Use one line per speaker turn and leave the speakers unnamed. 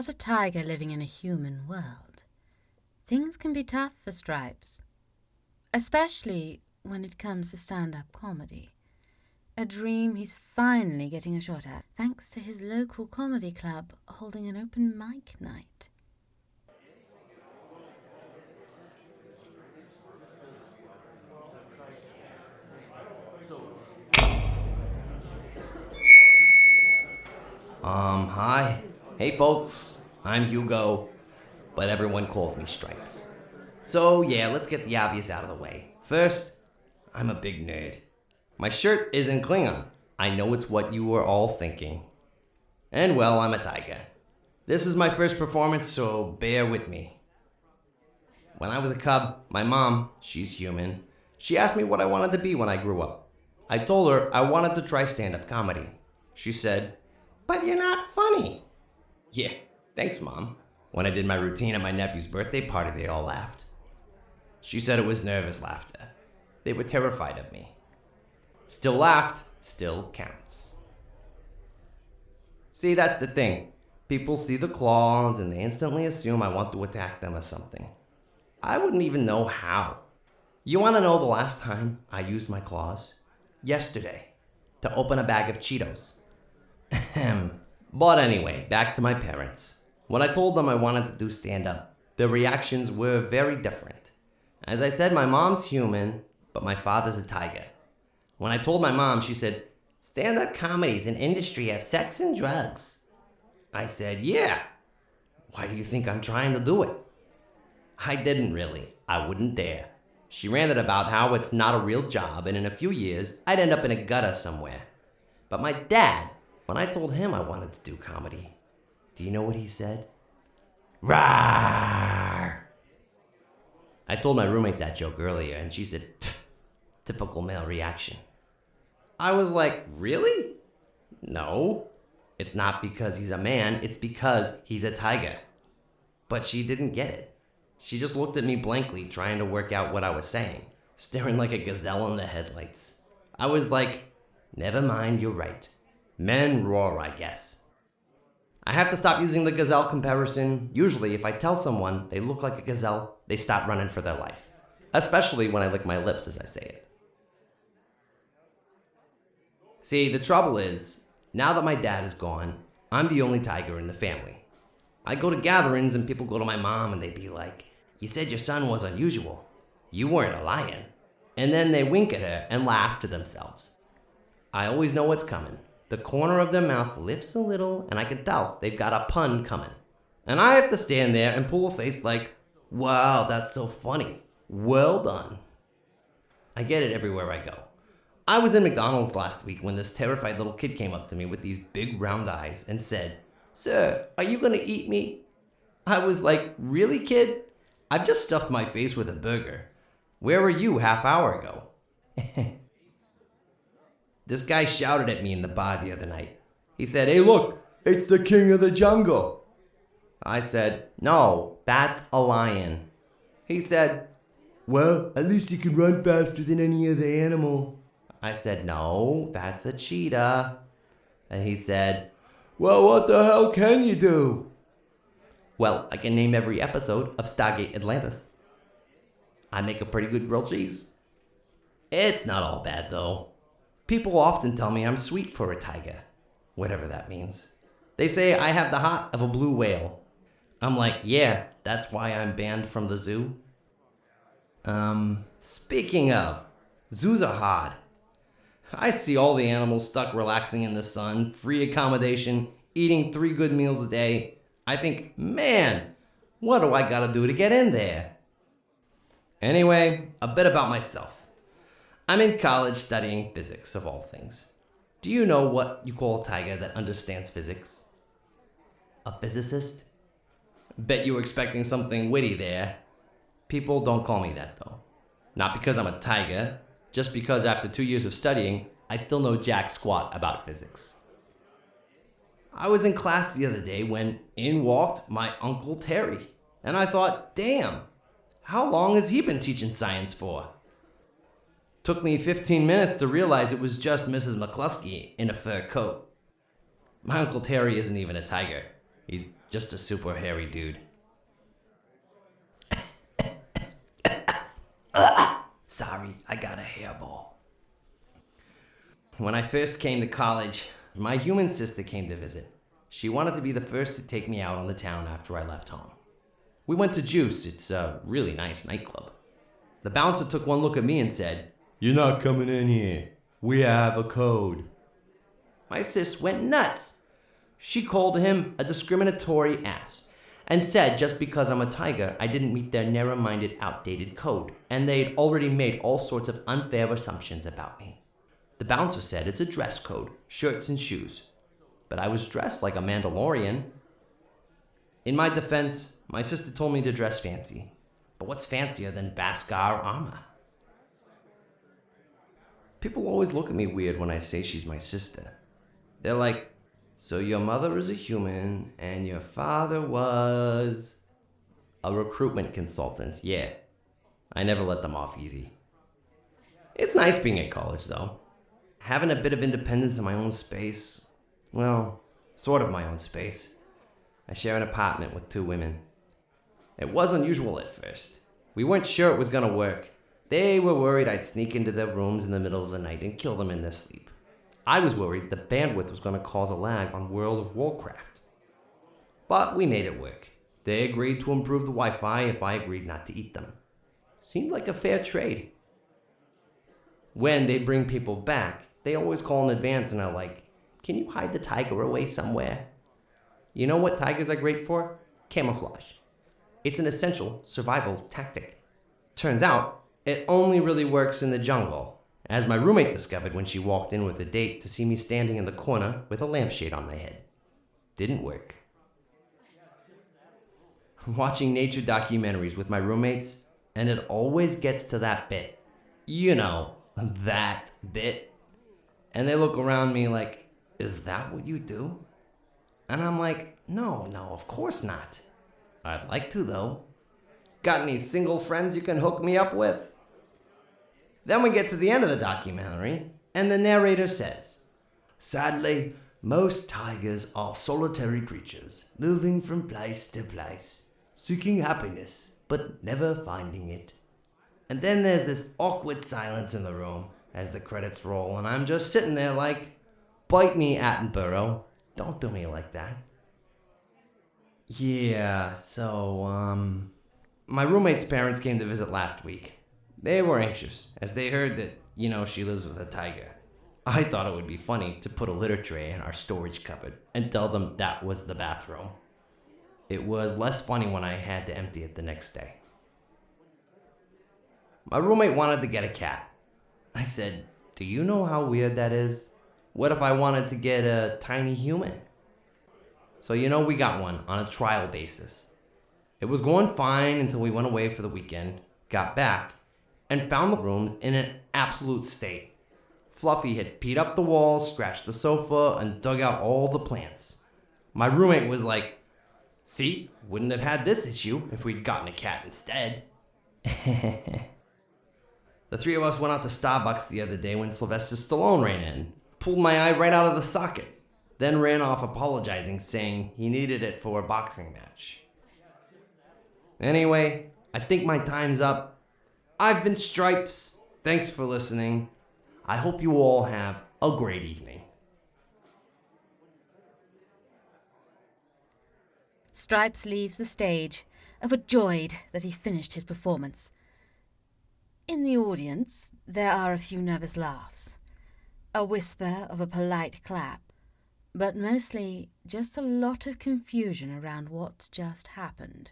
As a tiger living in a human world, things can be tough for Stripes, especially when it comes to stand-up comedy. A dream he's finally getting a shot at, thanks to his local comedy club holding an open mic night.
Hi. Hey, folks. I'm Hugo, but everyone calls me Stripes. So, yeah, let's get the obvious out of the way. First, I'm a big nerd. My shirt isn't Klingon. I know it's what you were all thinking. And, well, I'm a tiger. This is my first performance, so bear with me. When I was a cub, my mom, she's human, she asked me what I wanted to be when I grew up. I told her I wanted to try stand-up comedy. She said, "But you're not funny." Yeah, thanks, Mom. When I did my routine at my nephew's birthday party, they all laughed. She said it was nervous laughter. They were terrified of me. Still laughed, still counts. See, that's the thing. People see the claws and they instantly assume I want to attack them or something. I wouldn't even know how. You want to know the last time I used my claws? Yesterday, to open a bag of Cheetos. But anyway, back to my parents. When I told them I wanted to do stand-up, their reactions were very different. As I said, my mom's human, but my father's a tiger. When I told my mom, she said, "Stand-up comedy's an industry of sex and drugs." I said, "Yeah. Why do you think I'm trying to do it?" I didn't really. I wouldn't dare. She ranted about how it's not a real job and in a few years, I'd end up in a gutter somewhere. But my dad, when I told him I wanted to do comedy, do you know what he said? Rawr! I told my roommate that joke earlier, and she said, typical male reaction. I was like, really? No, it's not because he's a man, it's because he's a tiger. But she didn't get it. She just looked at me blankly, trying to work out what I was saying, staring like a gazelle in the headlights. I was like, never mind, you're right. Men roar, I guess. I have to stop using the gazelle comparison. Usually, if I tell someone they look like a gazelle, they start running for their life. Especially when I lick my lips as I say it. See, the trouble is, now that my dad is gone, I'm the only tiger in the family. I go to gatherings and people go to my mom and they be like, "You said your son was unusual. You weren't a lion." And then they wink at her and laugh to themselves. I always know what's coming. The corner of their mouth lifts a little, and I can tell they've got a pun coming. And I have to stand there and pull a face like, "Wow, that's so funny. Well done." I get it everywhere I go. I was in McDonald's last week when this terrified little kid came up to me with these big round eyes and said, "Sir, are you gonna eat me?" I was like, "Really, kid? I've just stuffed my face with a burger. Where were you half hour ago?" This guy shouted at me in the bar the other night. He said, "Hey, look, it's the king of the jungle." I said, "No, that's a lion." He said, "Well, at least he can run faster than any other animal." I said, "No, that's a cheetah." And he said, "Well, what the hell can you do?" Well, I can name every episode of Stargate Atlantis. I make a pretty good grilled cheese. It's not all bad, though. People often tell me I'm sweet for a tiger, whatever that means. They say I have the heart of a blue whale. I'm like, yeah, that's why I'm banned from the zoo. Speaking of, zoos are hard. I see all the animals stuck relaxing in the sun, free accommodation, eating 3 good meals a day. I think, man, what do I gotta do to get in there? Anyway, a bit about myself. I'm in college studying physics, of all things. Do you know what you call a tiger that understands physics? A physicist? Bet you were expecting something witty there. People don't call me that, though. Not because I'm a tiger, just because after 2 years of studying, I still know jack squat about physics. I was in class the other day when in walked my Uncle Terry, and I thought, damn, how long has he been teaching science for? Took me 15 minutes to realize it was just Mrs. McCluskey in a fur coat. My Uncle Terry isn't even a tiger. He's just a super hairy dude. Sorry, I got a hairball. When I first came to college, my human sister came to visit. She wanted to be the first to take me out on the town after I left home. We went to Juice. It's a really nice nightclub. The bouncer took one look at me and said, "You're not coming in here. We have a code." My sis went nuts. She called him a discriminatory ass and said just because I'm a tiger, I didn't meet their narrow-minded, outdated code, and they'd already made all sorts of unfair assumptions about me. The bouncer said it's a dress code, shirts and shoes. But I was dressed like a Mandalorian. In my defense, my sister told me to dress fancy. But what's fancier than Beskar armor? People always look at me weird when I say she's my sister. They're like, "So your mother is a human and your father was a recruitment consultant." Yeah, I never let them off easy. It's nice being at college though. Having a bit of independence in my own space. Well, sort of my own space. I share an apartment with 2 women. It was unusual at first. We weren't sure it was gonna work. They were worried I'd sneak into their rooms in the middle of the night and kill them in their sleep. I was worried the bandwidth was gonna cause a lag on World of Warcraft. But we made it work. They agreed to improve the Wi-Fi if I agreed not to eat them. Seemed like a fair trade. When they bring people back, they always call in advance and are like, "Can you hide the tiger away somewhere?" You know what tigers are great for? Camouflage. It's an essential survival tactic. Turns out, it only really works in the jungle, as my roommate discovered when she walked in with a date to see me standing in the corner with a lampshade on my head. Didn't work. Watching nature documentaries with my roommates, and it always gets to that bit. You know, that bit. And they look around me like, "Is that what you do?" And I'm like, no, of course not. I'd like to though. Got any single friends you can hook me up with? Then we get to the end of the documentary, and the narrator says, "Sadly, most tigers are solitary creatures, moving from place to place, seeking happiness, but never finding it." And then there's this awkward silence in the room as the credits roll, and I'm just sitting there like, "Bite me, Attenborough. Don't do me like that." Yeah, so, my roommate's parents came to visit last week. They were anxious, as they heard that, she lives with a tiger. I thought it would be funny to put a litter tray in our storage cupboard and tell them that was the bathroom. It was less funny when I had to empty it the next day. My roommate wanted to get a cat. I said, "Do you know how weird that is? What if I wanted to get a tiny human?" So we got one on a trial basis. It was going fine until we went away for the weekend, got back, and found the room in an absolute state. Fluffy had peed up the walls, scratched the sofa, and dug out all the plants. My roommate was like, "See, wouldn't have had this issue if we'd gotten a cat instead." The 3 of us went out to Starbucks the other day when Sylvester Stallone ran in, pulled my eye right out of the socket, then ran off apologizing, saying he needed it for a boxing match. Anyway, I think my time's up. I've been Stripes. Thanks for listening. I hope you all have a great evening.
Stripes leaves the stage, overjoyed that he finished his performance. In the audience, there are a few nervous laughs, a whisper of a polite clap, but mostly just a lot of confusion around what's just happened.